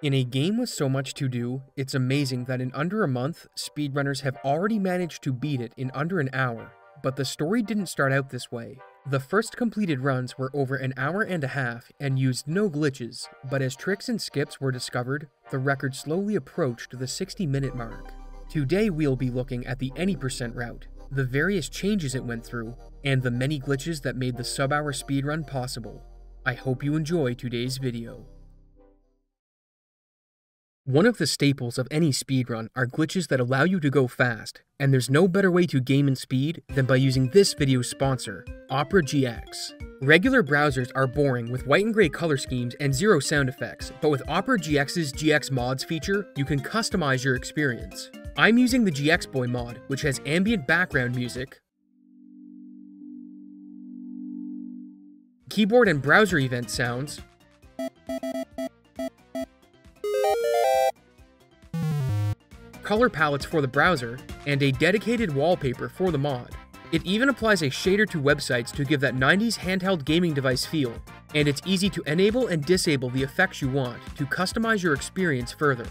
In a game with so much to do, it's amazing that in under a month, speedrunners have already managed to beat it in under an hour. But the story didn't start out this way. The first completed runs were over an hour and a half and used no glitches, but as tricks and skips were discovered, the record slowly approached the 60-minute mark. Today we'll be looking at the any percent route, the various changes it went through, and the many glitches that made the sub-hour speedrun possible. I hope you enjoy today's video. One of the staples of any speedrun are glitches that allow you to go fast, and there's no better way to game in speed than by using this video's sponsor, Opera GX. Regular browsers are boring with white and gray color schemes and zero sound effects, but with Opera GX's GX Mods feature, you can customize your experience. I'm using the GX Boy mod, which has ambient background music, keyboard and browser event sounds, color palettes for the browser, and a dedicated wallpaper for the mod. It even applies a shader to websites to give that 90s handheld gaming device feel, and it's easy to enable and disable the effects you want to customize your experience further.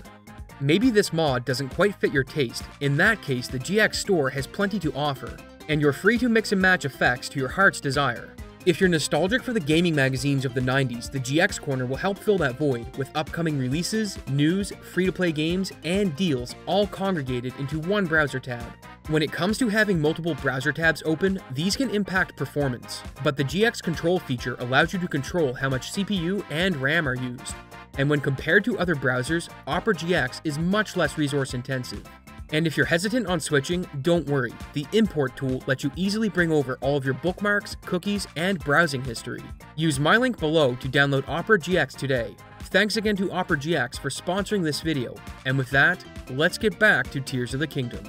Maybe this mod doesn't quite fit your taste. In that case, the GX store has plenty to offer, and you're free to mix and match effects to your heart's desire. If you're nostalgic for the gaming magazines of the 90s, the GX Corner will help fill that void with upcoming releases, news, free-to-play games, and deals all congregated into one browser tab. When it comes to having multiple browser tabs open, these can impact performance, but the GX Control feature allows you to control how much CPU and RAM are used. And when compared to other browsers, Opera GX is much less resource intensive. And if you're hesitant on switching, don't worry. The import tool lets you easily bring over all of your bookmarks, cookies, and browsing history. Use my link below to download Opera GX today. Thanks again to Opera GX for sponsoring this video. And with that, let's get back to Tears of the Kingdom.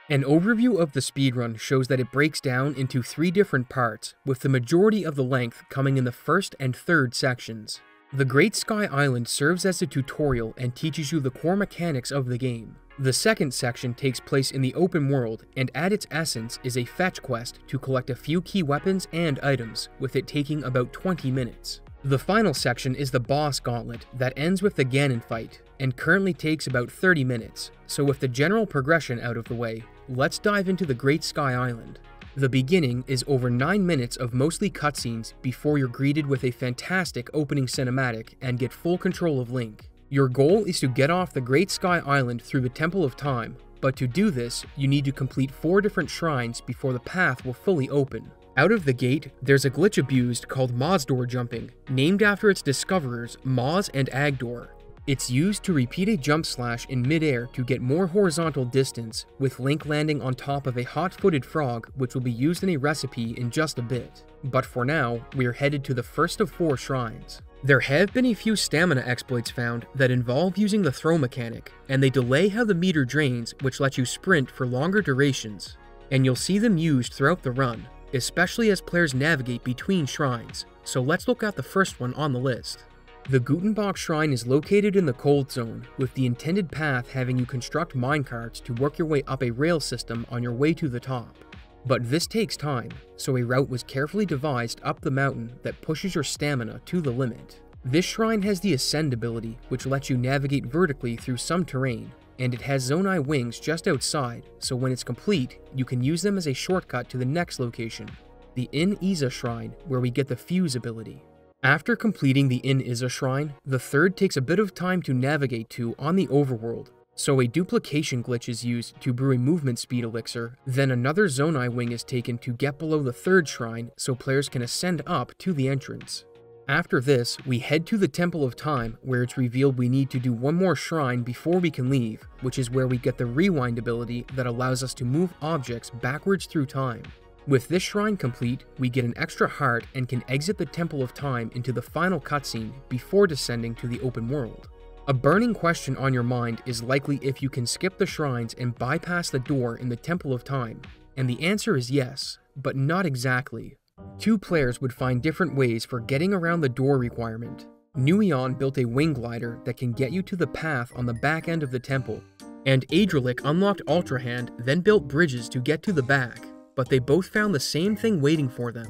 An overview of the speedrun shows that it breaks down into 3 different parts, with the majority of the length coming in the first and third sections. The Great Sky Island serves as a tutorial and teaches you the core mechanics of the game. The second section takes place in the open world, and at its essence is a fetch quest to collect a few key weapons and items, with it taking about 20 minutes. The final section is the boss Gauntlet that ends with the Ganon fight, and currently takes about 30 minutes, so with the general progression out of the way, let's dive into the Great Sky Island. The beginning is over 9 minutes of mostly cutscenes before you're greeted with a fantastic opening cinematic and get full control of Link. Your goal is to get off the Great Sky Island through the Temple of Time, but to do this, you need to complete 4 different shrines before the path will fully open. Out of the gate, there's a glitch abused called Mozdor jumping, named after its discoverers Moz and Agdor. It's used to repeat a jump slash in midair to get more horizontal distance, with Link landing on top of a hot-footed frog, which will be used in a recipe in just a bit. But for now, we're headed to the first of 4 shrines. There have been a few stamina exploits found that involve using the throw mechanic, and they delay how the meter drains, which lets you sprint for longer durations. And you'll see them used throughout the run, especially as players navigate between shrines. So let's look at the first one on the list. The Gutenbach Shrine is located in the Cold Zone, with the intended path having you construct minecarts to work your way up a rail system on your way to the top. But this takes time, so a route was carefully devised up the mountain that pushes your stamina to the limit. This shrine has the Ascend ability, which lets you navigate vertically through some terrain, and it has Zonai wings just outside, so when it's complete, you can use them as a shortcut to the next location, the In Iza Shrine, where we get the Fuse ability. After completing the In Iza Shrine, the third takes a bit of time to navigate to on the overworld, so a duplication glitch is used to brew a movement speed elixir, then another Zonai wing is taken to get below the third shrine so players can ascend up to the entrance. After this, we head to the Temple of Time, where it's revealed we need to do one more shrine before we can leave, which is where we get the Rewind ability that allows us to move objects backwards through time. With this shrine complete, we get an extra heart and can exit the Temple of Time into the final cutscene before descending to the open world. A burning question on your mind is likely if you can skip the shrines and bypass the door in the Temple of Time, and the answer is yes, but not exactly. 2 players would find different ways for getting around the door requirement. Nuion built a wing glider that can get you to the path on the back end of the temple, and Adrylek unlocked Ultrahand, then built bridges to get to the back. But they both found the same thing waiting for them: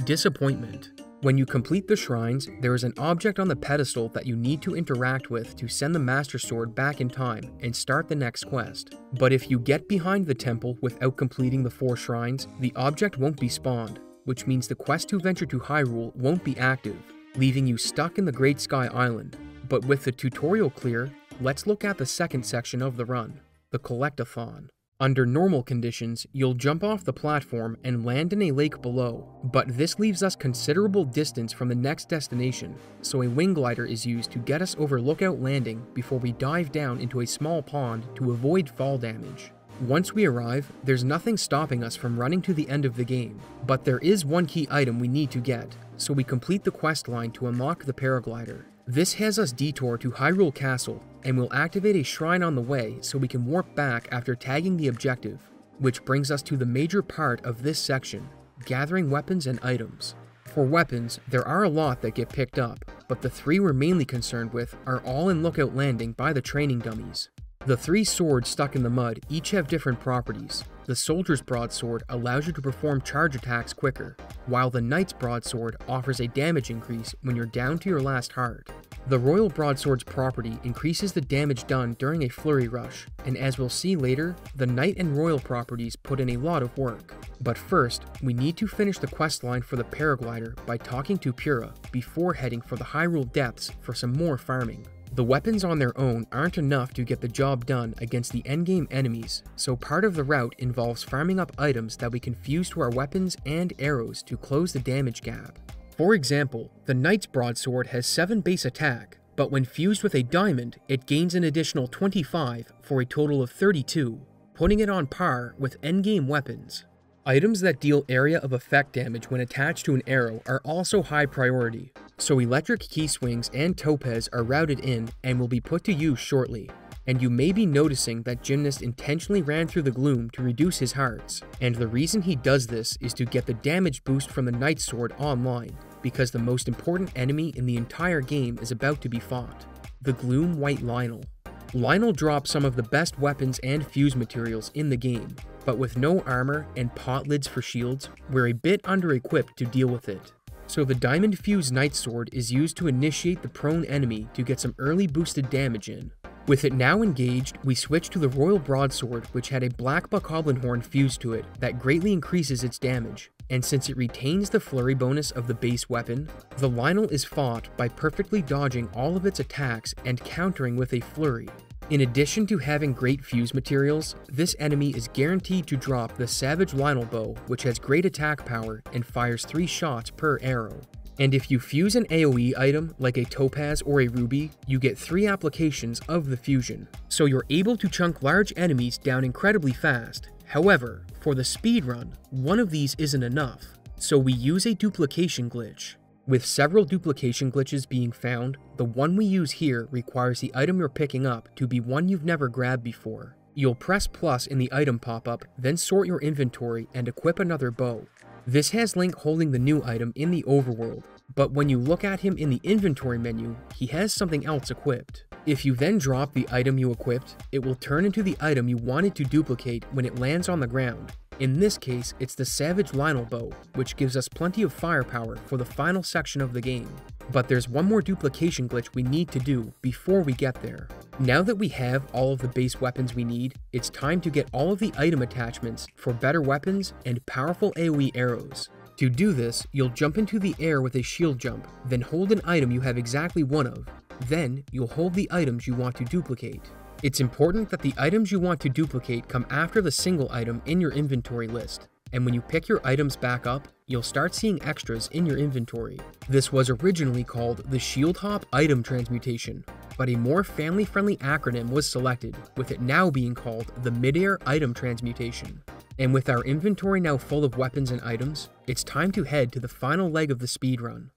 disappointment. When you complete the shrines, there is an object on the pedestal that you need to interact with to send the Master Sword back in time and start the next quest. But if you get behind the temple without completing the 4 shrines, the object won't be spawned, which means the quest to venture to Hyrule won't be active, leaving you stuck in the Great Sky Island. But with the tutorial clear, let's look at the second section of the run, the CollectaFawn. Under normal conditions, you'll jump off the platform and land in a lake below, but this leaves us considerable distance from the next destination, so a wing glider is used to get us over Lookout Landing before we dive down into a small pond to avoid fall damage. Once we arrive, there's nothing stopping us from running to the end of the game, but there is one key item we need to get, so we complete the quest line to unlock the Paraglider. This has us detour to Hyrule Castle, and we'll activate a shrine on the way so we can warp back after tagging the objective, which brings us to the major part of this section, gathering weapons and items. For weapons, there are a lot that get picked up, but the 3 we're mainly concerned with are all in Lookout Landing by the training dummies. The 3 swords stuck in the mud each have different properties. The Soldier's Broadsword allows you to perform charge attacks quicker, while the Knight's Broadsword offers a damage increase when you're down to your last heart. The Royal Broadsword's property increases the damage done during a flurry rush, and as we'll see later, the Knight and Royal properties put in a lot of work. But first, we need to finish the questline for the Paraglider by talking to Pura before heading for the Hyrule Depths for some more farming. The weapons on their own aren't enough to get the job done against the endgame enemies, so part of the route involves farming up items that we can fuse to our weapons and arrows to close the damage gap. For example, the Knight's Broadsword has 7 base attack, but when fused with a diamond, it gains an additional 25 for a total of 32, putting it on par with endgame weapons. Items that deal area of effect damage when attached to an arrow are also high priority, so electric key swings and topaz are routed in and will be put to use shortly. And you may be noticing that Gymnast intentionally ran through the gloom to reduce his hearts, and the reason he does this is to get the damage boost from the Knight's Sword online, because the most important enemy in the entire game is about to be fought, the Gloom White Lynel. Lynel drops some of the best weapons and fuse materials in the game, but with no armor and pot lids for shields, we're a bit under-equipped to deal with it. So the Diamond Fuse Knight's Sword is used to initiate the prone enemy to get some early boosted damage in. With it now engaged, we switch to the Royal Broadsword, which had a black Bokoblin horn fused to it that greatly increases its damage, and since it retains the flurry bonus of the base weapon, the Lynel is fought by perfectly dodging all of its attacks and countering with a flurry. In addition to having great fuse materials, this enemy is guaranteed to drop the Savage Lynel Bow, which has great attack power and fires 3 shots per arrow. And if you fuse an AoE item like a topaz or a ruby, you get 3 applications of the fusion, so you're able to chunk large enemies down incredibly fast. However, for the speedrun, one of these isn't enough, so we use a duplication glitch. With several duplication glitches being found, the one we use here requires the item you're picking up to be one you've never grabbed before. You'll press plus in the item pop-up, then sort your inventory and equip another bow. This has Link holding the new item in the overworld, but when you look at him in the inventory menu, he has something else equipped. If you then drop the item you equipped, it will turn into the item you wanted to duplicate when it lands on the ground. In this case, it's the Savage Lynel Bow, which gives us plenty of firepower for the final section of the game. But there's one more duplication glitch we need to do before we get there. Now that we have all of the base weapons we need, it's time to get all of the item attachments for better weapons and powerful AoE arrows. To do this, you'll jump into the air with a shield jump, then hold an item you have exactly one of. Then, you'll hold the items you want to duplicate. It's important that the items you want to duplicate come after the single item in your inventory list, and when you pick your items back up, you'll start seeing extras in your inventory. This was originally called the Shield Hop Item Transmutation, but a more family-friendly acronym was selected, with it now being called the Midair Item Transmutation. And with our inventory now full of weapons and items, it's time to head to the final leg of the speedrun.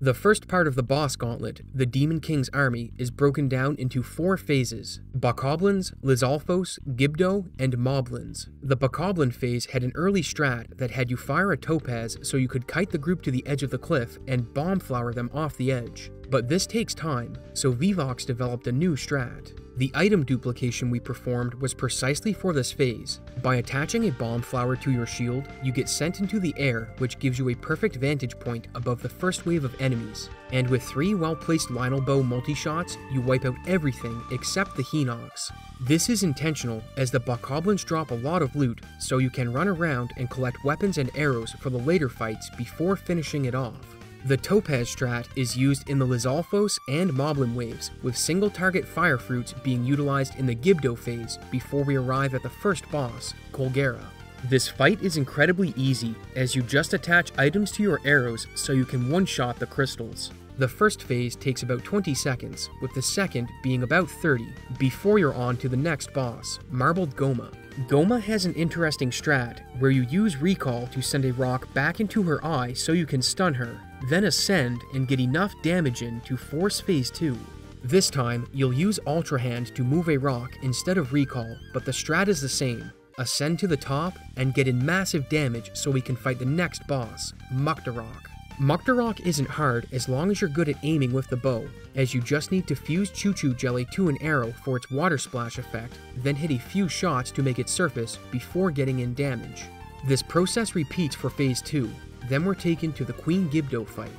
The first part of the boss gauntlet, the Demon King's army, is broken down into 4 phases: Bokoblins, Lizalfos, Gibdo, and Moblins. The Bokoblin phase had an early strat that had you fire a topaz so you could kite the group to the edge of the cliff and bomb flower them off the edge. But this takes time, so Vivoxe developed a new strat. The item duplication we performed was precisely for this phase. By attaching a bomb flower to your shield, you get sent into the air, which gives you a perfect vantage point above the first wave of enemies. And with 3 well-placed Lionel Bow multi-shots, you wipe out everything except the Hinox. This is intentional, as the Bokoblins drop a lot of loot, so you can run around and collect weapons and arrows for the later fights before finishing it off. The Topaz strat is used in the Lizalfos and Moblin waves, with single-target fire fruits being utilized in the Gibdo phase before we arrive at the first boss, Colgera. This fight is incredibly easy, as you just attach items to your arrows so you can one-shot the crystals. The first phase takes about 20 seconds, with the second being about 30, before you're on to the next boss, Marbled Goma. Goma has an interesting strat, where you use recall to send a rock back into her eye so you can stun her, then ascend and get enough damage in to force phase 2. This time, you'll use Ultrahand to move a rock instead of recall, but the strat is the same. Ascend to the top and get in massive damage so we can fight the next boss, Muktarok. Muktarok isn't hard as long as you're good at aiming with the bow, as you just need to fuse Choo-Choo Jelly to an arrow for its water splash effect, then hit a few shots to make it surface before getting in damage. This process repeats for phase 2, then we're taken to the Queen Gibdo fight.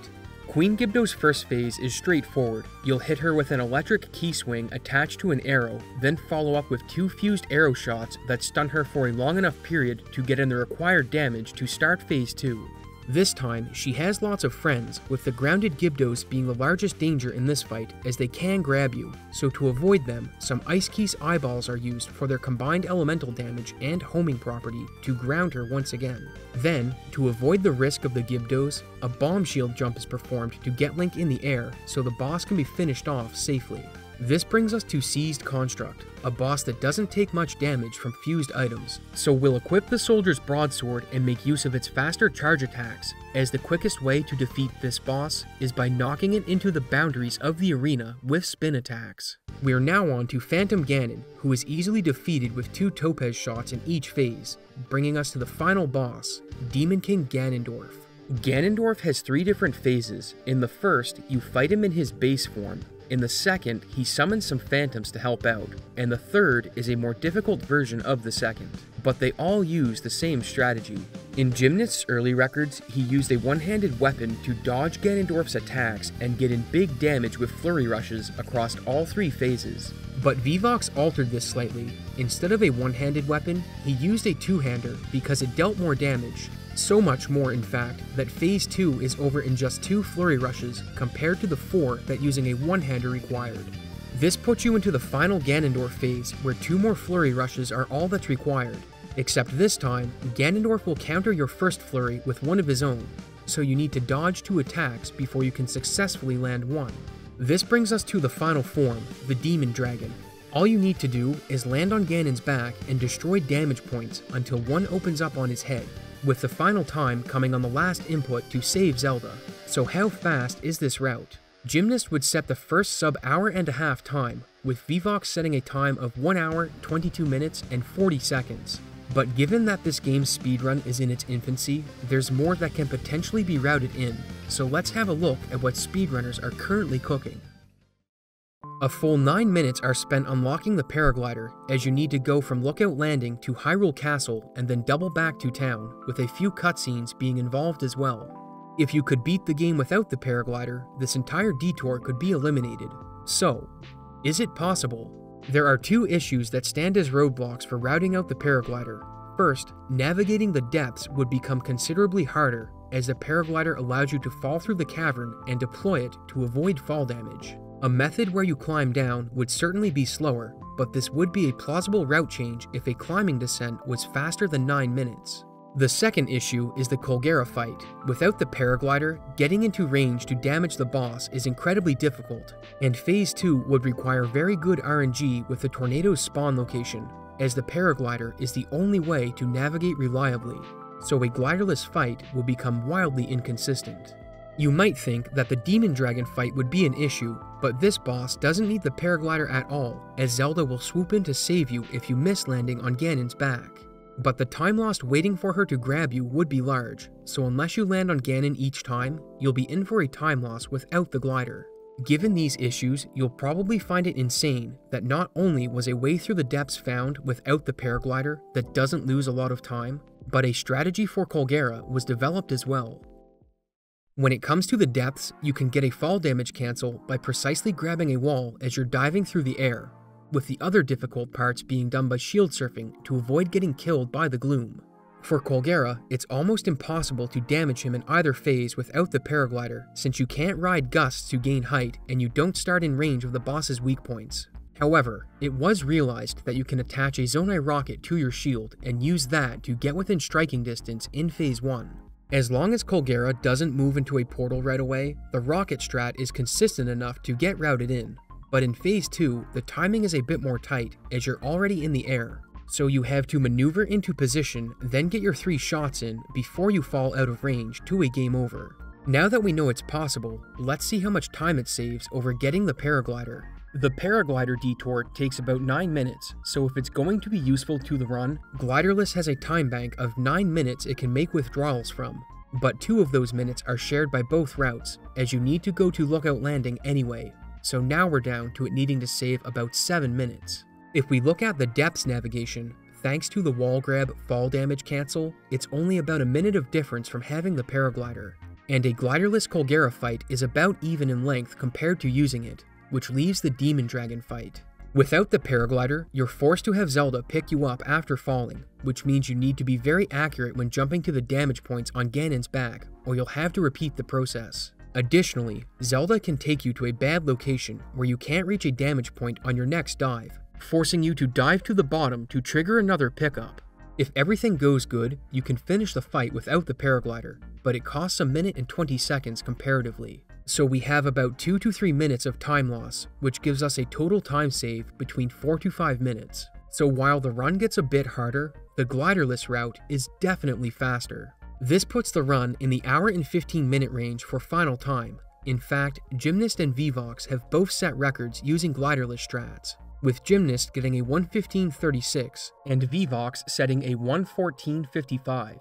Queen Gibdo's first phase is straightforward. You'll hit her with an electric key swing attached to an arrow, then follow up with 2 fused arrow shots that stun her for a long enough period to get in the required damage to start phase 2. This time, she has lots of friends, with the grounded Gibdos being the largest danger in this fight as they can grab you, so to avoid them, some Ice Key's eyeballs are used for their combined elemental damage and homing property to ground her once again. Then, to avoid the risk of the Gibdos, a bomb shield jump is performed to get Link in the air so the boss can be finished off safely. This brings us to Seized Construct, a boss that doesn't take much damage from fused items, so we'll equip the soldier's broadsword and make use of its faster charge attacks, as the quickest way to defeat this boss is by knocking it into the boundaries of the arena with spin attacks. We are now on to Phantom Ganon, who is easily defeated with 2 Topaz shots in each phase, bringing us to the final boss, Demon King Ganondorf. Ganondorf has 3 different phases. In the first, you fight him in his base form. In the second, he summons some phantoms to help out, and the third is a more difficult version of the second. But they all use the same strategy. In Gymnast's early records, he used a one-handed weapon to dodge Ganondorf's attacks and get in big damage with flurry rushes across all 3 phases. But Vivoxe altered this slightly. Instead of a one-handed weapon, he used a two-hander because it dealt more damage. So much more, in fact, that phase 2 is over in just 2 flurry rushes compared to the 4 that using a one-hander required. This puts you into the final Ganondorf phase, where 2 more flurry rushes are all that's required. Except this time, Ganondorf will counter your first flurry with one of his own, so you need to dodge 2 attacks before you can successfully land one. This brings us to the final form, the Demon Dragon. All you need to do is land on Ganon's back and destroy damage points until one opens up on his head, with the final time coming on the last input to save Zelda. So how fast is this route? Gymnast would set the first sub-hour and a half time, with Vivoxe setting a time of 1 hour, 22 minutes, and 40 seconds. But given that this game's speedrun is in its infancy, there's more that can potentially be routed in, so let's have a look at what speedrunners are currently cooking. A full 9 minutes are spent unlocking the Paraglider, as you need to go from Lookout Landing to Hyrule Castle and then double back to town, with a few cutscenes being involved as well. If you could beat the game without the Paraglider, this entire detour could be eliminated. So, is it possible? There are 2 issues that stand as roadblocks for routing out the Paraglider. First, navigating the depths would become considerably harder, as the Paraglider allows you to fall through the cavern and deploy it to avoid fall damage. A method where you climb down would certainly be slower, but this would be a plausible route change if a climbing descent was faster than 9 minutes. The second issue is the Colgera fight. Without the Paraglider, getting into range to damage the boss is incredibly difficult, and Phase 2 would require very good RNG with the tornado's spawn location, as the Paraglider is the only way to navigate reliably, so a gliderless fight will become wildly inconsistent. You might think that the Demon Dragon fight would be an issue, but this boss doesn't need the Paraglider at all, as Zelda will swoop in to save you if you miss landing on Ganon's back. But the time lost waiting for her to grab you would be large, so unless you land on Ganon each time, you'll be in for a time loss without the glider. Given these issues, you'll probably find it insane that not only was a way through the depths found without the Paraglider that doesn't lose a lot of time, but a strategy for Colgera was developed as well. When it comes to the depths, you can get a fall damage cancel by precisely grabbing a wall as you're diving through the air, with the other difficult parts being done by shield surfing to avoid getting killed by the gloom. For Colgera, it's almost impossible to damage him in either phase without the Paraglider, since you can't ride gusts to gain height and you don't start in range of the boss's weak points. However, it was realized that you can attach a Zonai rocket to your shield and use that to get within striking distance in phase 1. As long as Colgera doesn't move into a portal right away, the rocket strat is consistent enough to get routed in. But in phase 2, the timing is a bit more tight as you're already in the air. So you have to maneuver into position, then get your 3 shots in before you fall out of range to a game over. Now that we know it's possible, let's see how much time it saves over getting the Paraglider. The Paraglider detour takes about 9 minutes, so if it's going to be useful to the run, Gliderless has a time bank of 9 minutes it can make withdrawals from. But 2 of those minutes are shared by both routes, as you need to go to Lookout Landing anyway, so now we're down to it needing to save about 7 minutes. If we look at the depths navigation, thanks to the wall grab fall damage cancel, it's only about a minute of difference from having the Paraglider, and a gliderless Colgera fight is about even in length compared to using it, which leaves the Demon Dragon fight. Without the Paraglider, you're forced to have Zelda pick you up after falling, which means you need to be very accurate when jumping to the damage points on Ganon's back, or you'll have to repeat the process. Additionally, Zelda can take you to a bad location where you can't reach a damage point on your next dive, forcing you to dive to the bottom to trigger another pickup. If everything goes good, you can finish the fight without the Paraglider, but it costs a minute and 20 seconds comparatively. So we have about 2 to 3 minutes of time loss, which gives us a total time save between 4 to 5 minutes. So while the run gets a bit harder, the gliderless route is definitely faster. This puts the run in the hour and 15 minute range for final time. In fact, Gymnast and Vivoxe have both set records using gliderless strats, with Gymnast getting a 1:15:36 and Vivoxe setting a 1:14:55.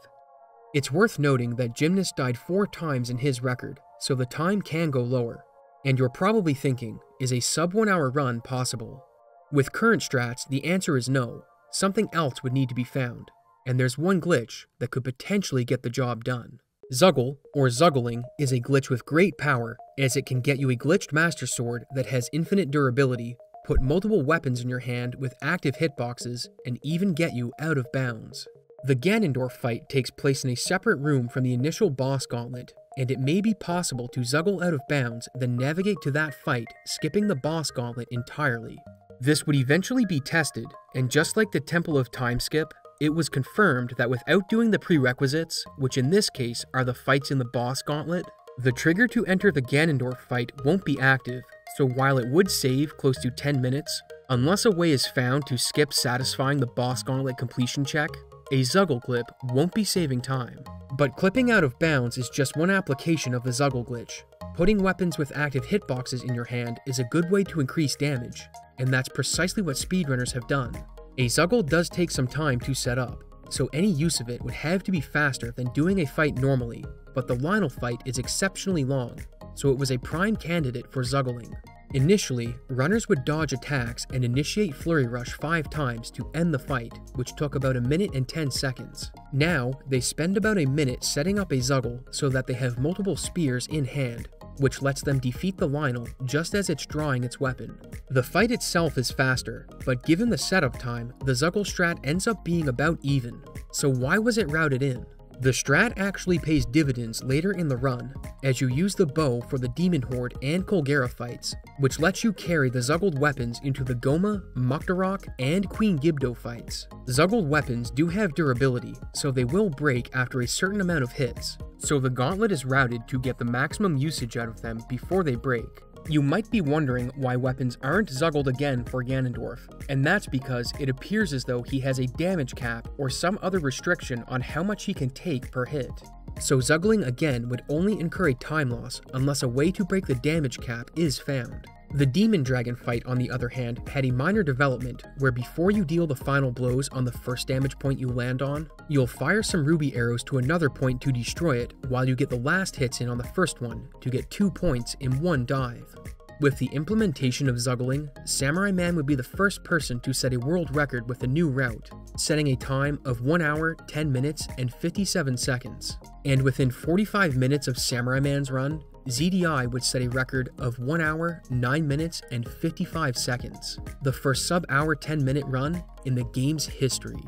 It's worth noting that Gymnast died 4 times in his record, so the time can go lower. And you're probably thinking, is a sub 1 hour run possible? With current strats, the answer is no. Something else would need to be found, and there's one glitch that could potentially get the job done. Zuggle, or Zuggling, is a glitch with great power, as it can get you a glitched Master Sword that has infinite durability, put multiple weapons in your hand with active hitboxes, and even get you out of bounds. The Ganondorf fight takes place in a separate room from the initial boss gauntlet, and it may be possible to Zuggle out of bounds, then navigate to that fight, skipping the boss gauntlet entirely. This would eventually be tested, and just like the Temple of Time skip, it was confirmed that without doing the prerequisites, which in this case are the fights in the boss gauntlet, the trigger to enter the Ganondorf fight won't be active, so while it would save close to 10 minutes, unless a way is found to skip satisfying the boss gauntlet completion check, a Zuggle clip won't be saving time. But clipping out of bounds is just one application of the Zuggle glitch. Putting weapons with active hitboxes in your hand is a good way to increase damage, and that's precisely what speedrunners have done. A Zuggle does take some time to set up, so any use of it would have to be faster than doing a fight normally, but the Lionel fight is exceptionally long, so it was a prime candidate for Zuggling. Initially, runners would dodge attacks and initiate Flurry Rush 5 times to end the fight, which took about a minute and 10 seconds. Now, they spend about a minute setting up a Zuggle so that they have multiple spears in hand, which lets them defeat the Lionel just as it's drawing its weapon. The fight itself is faster, but given the setup time, the Zuggle strat ends up being about even. So why was it routed in? The strat actually pays dividends later in the run, as you use the bow for the Demon Horde and Colgera fights, which lets you carry the Zuggled weapons into the Goma, Muktarok, and Queen Gibdo fights. Zuggled weapons do have durability, so they will break after a certain amount of hits, so the gauntlet is routed to get the maximum usage out of them before they break. You might be wondering why weapons aren't Zuggled again for Ganondorf, and that's because it appears as though he has a damage cap or some other restriction on how much he can take per hit. So Zuggling again would only incur a time loss unless a way to break the damage cap is found. The Demon Dragon fight, on the other hand, had a minor development where before you deal the final blows on the first damage point you land on, you'll fire some ruby arrows to another point to destroy it while you get the last hits in on the first one to get 2 points in one dive. With the implementation of Zuggling, Samurai Man would be the first person to set a world record with a new route, setting a time of 1 hour, 10 minutes, and 57 seconds. And within 45 minutes of Samurai Man's run, ZDI would set a record of 1 hour, 9 minutes, and 55 seconds, the first sub-hour 10-minute run in the game's history.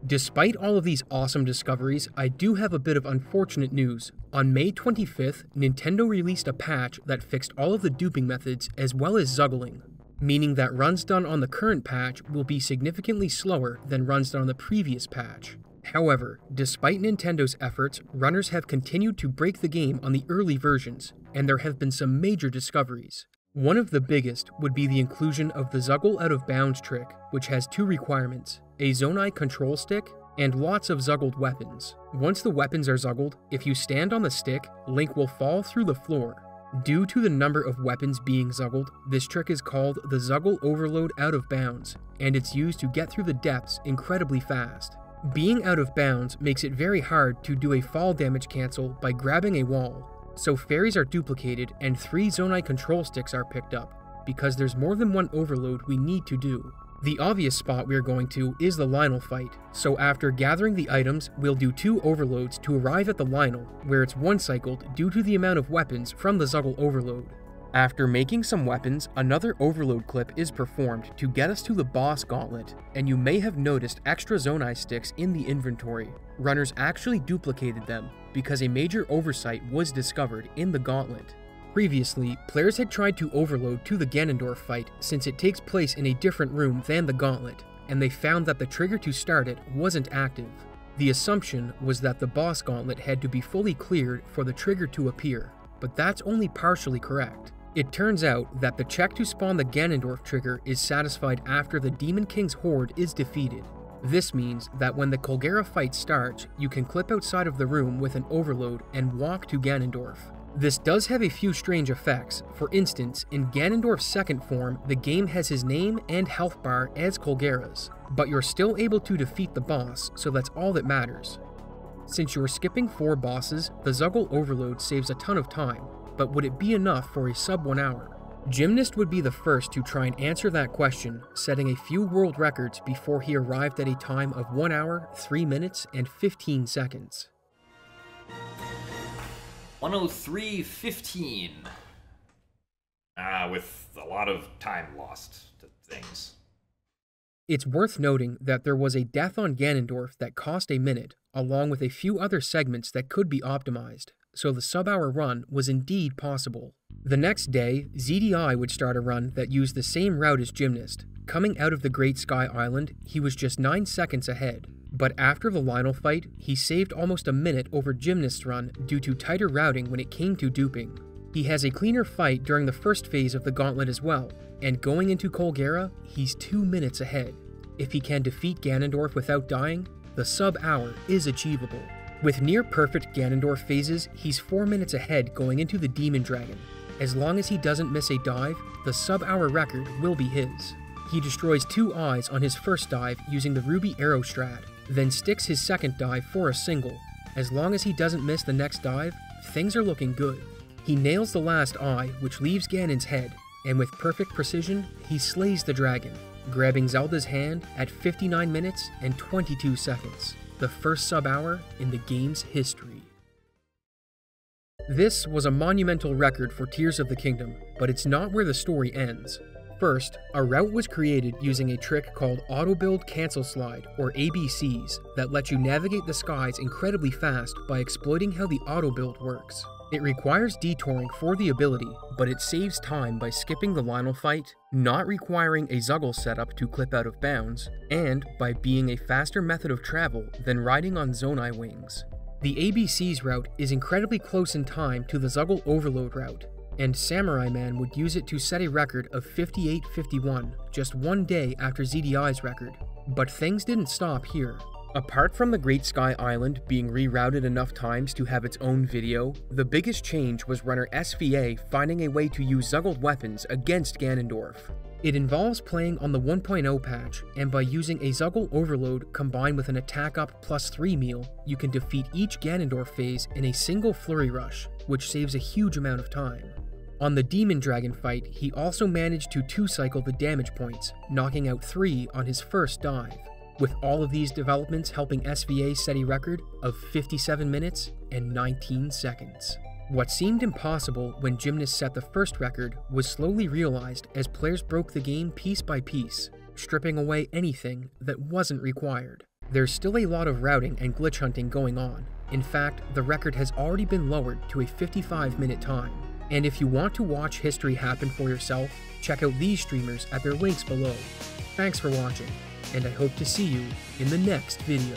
Despite all of these awesome discoveries, I do have a bit of unfortunate news. On May 25th, Nintendo released a patch that fixed all of the duping methods as well as Zuggling, meaning that runs done on the current patch will be significantly slower than runs done on the previous patch. However, despite Nintendo's efforts, runners have continued to break the game on the early versions, and there have been some major discoveries. One of the biggest would be the inclusion of the Zuggle out of bounds trick, which has two requirements: a Zonai control stick and lots of Zuggled weapons. Once the weapons are Zuggled, if you stand on the stick, Link will fall through the floor. Due to the number of weapons being Zuggled, this trick is called the Zuggle Overload out of bounds, and it's used to get through the depths incredibly fast. Being out of bounds makes it very hard to do a fall damage cancel by grabbing a wall, so fairies are duplicated and 3 Zonai control sticks are picked up, because there's more than one overload we need to do. The obvious spot we're going to is the Lionel fight, so after gathering the items, we'll do 2 overloads to arrive at the Lionel, where it's one-cycled due to the amount of weapons from the Zuggle overload. After making some weapons, another overload clip is performed to get us to the boss Gauntlet, and you may have noticed extra Zonai sticks in the inventory. Runners actually duplicated them, because a major oversight was discovered in the Gauntlet. Previously, players had tried to overload to the Ganondorf fight since it takes place in a different room than the Gauntlet, and they found that the trigger to start it wasn't active. The assumption was that the boss Gauntlet had to be fully cleared for the trigger to appear, but that's only partially correct. It turns out that the check to spawn the Ganondorf trigger is satisfied after the Demon King's horde is defeated. This means that when the Colgera fight starts, you can clip outside of the room with an overload and walk to Ganondorf. This does have a few strange effects. For instance, in Ganondorf's second form, the game has his name and health bar as Colgera's, but you're still able to defeat the boss, so that's all that matters. Since you're skipping 4 bosses, the Zuggle overload saves a ton of time, but would it be enough for a sub 1 hour? Gymnast would be the first to try and answer that question, setting a few world records before he arrived at a time of 1 hour, 3 minutes, and 15 seconds. 1:03:15. With a lot of time lost to things. It's worth noting that there was a death on Ganondorf that cost a minute, along with a few other segments that could be optimized, so the sub-hour run was indeed possible. The next day, ZDI would start a run that used the same route as Gymnast. Coming out of the Great Sky Island, he was just 9 seconds ahead, but after the Lionel fight, he saved almost a minute over Gymnast's run due to tighter routing when it came to duping. He has a cleaner fight during the first phase of the Gauntlet as well, and going into Colgera, he's 2 minutes ahead. If he can defeat Ganondorf without dying, the sub-hour is achievable. With near-perfect Ganondorf phases, he's 4 minutes ahead going into the Demon Dragon. As long as he doesn't miss a dive, the sub-hour record will be his. He destroys 2 eyes on his first dive using the Ruby Arrow strat, then sticks his second dive for a single. As long as he doesn't miss the next dive, things are looking good. He nails the last eye, which leaves Ganon's head, and with perfect precision, he slays the dragon, grabbing Zelda's hand at 59 minutes and 22 seconds, the first sub-hour in the game's history. This was a monumental record for Tears of the Kingdom, but it's not where the story ends. First, a route was created using a trick called Auto Build Cancel Slide, or ABCs, that lets you navigate the skies incredibly fast by exploiting how the auto build works. It requires detouring for the ability, but it saves time by skipping the Lionel fight, not requiring a Zuggle setup to clip out of bounds, and by being a faster method of travel than riding on Zonai wings. The ABCs route is incredibly close in time to the Zuggle Overload route, and Samurai Man would use it to set a record of 58:51, just 1 day after ZDI's record. But things didn't stop here. Apart from the Great Sky Island being rerouted enough times to have its own video, the biggest change was runner SVA finding a way to use Zuggled weapons against Ganondorf. It involves playing on the 1.0 patch, and by using a Zuggle overload combined with an attack up +3 meal, you can defeat each Ganondorf phase in a single flurry rush, which saves a huge amount of time. On the Demon Dragon fight, he also managed to 2-cycle the damage points, knocking out 3 on his first dive, with all of these developments helping SVA set a record of 57 minutes and 19 seconds. What seemed impossible when Gymnast set the first record was slowly realized as players broke the game piece by piece, stripping away anything that wasn't required. There's still a lot of routing and glitch hunting going on. In fact, the record has already been lowered to a 55-minute time. And if you want to watch history happen for yourself, check out these streamers at their links below. Thanks for watching, and I hope to see you in the next video.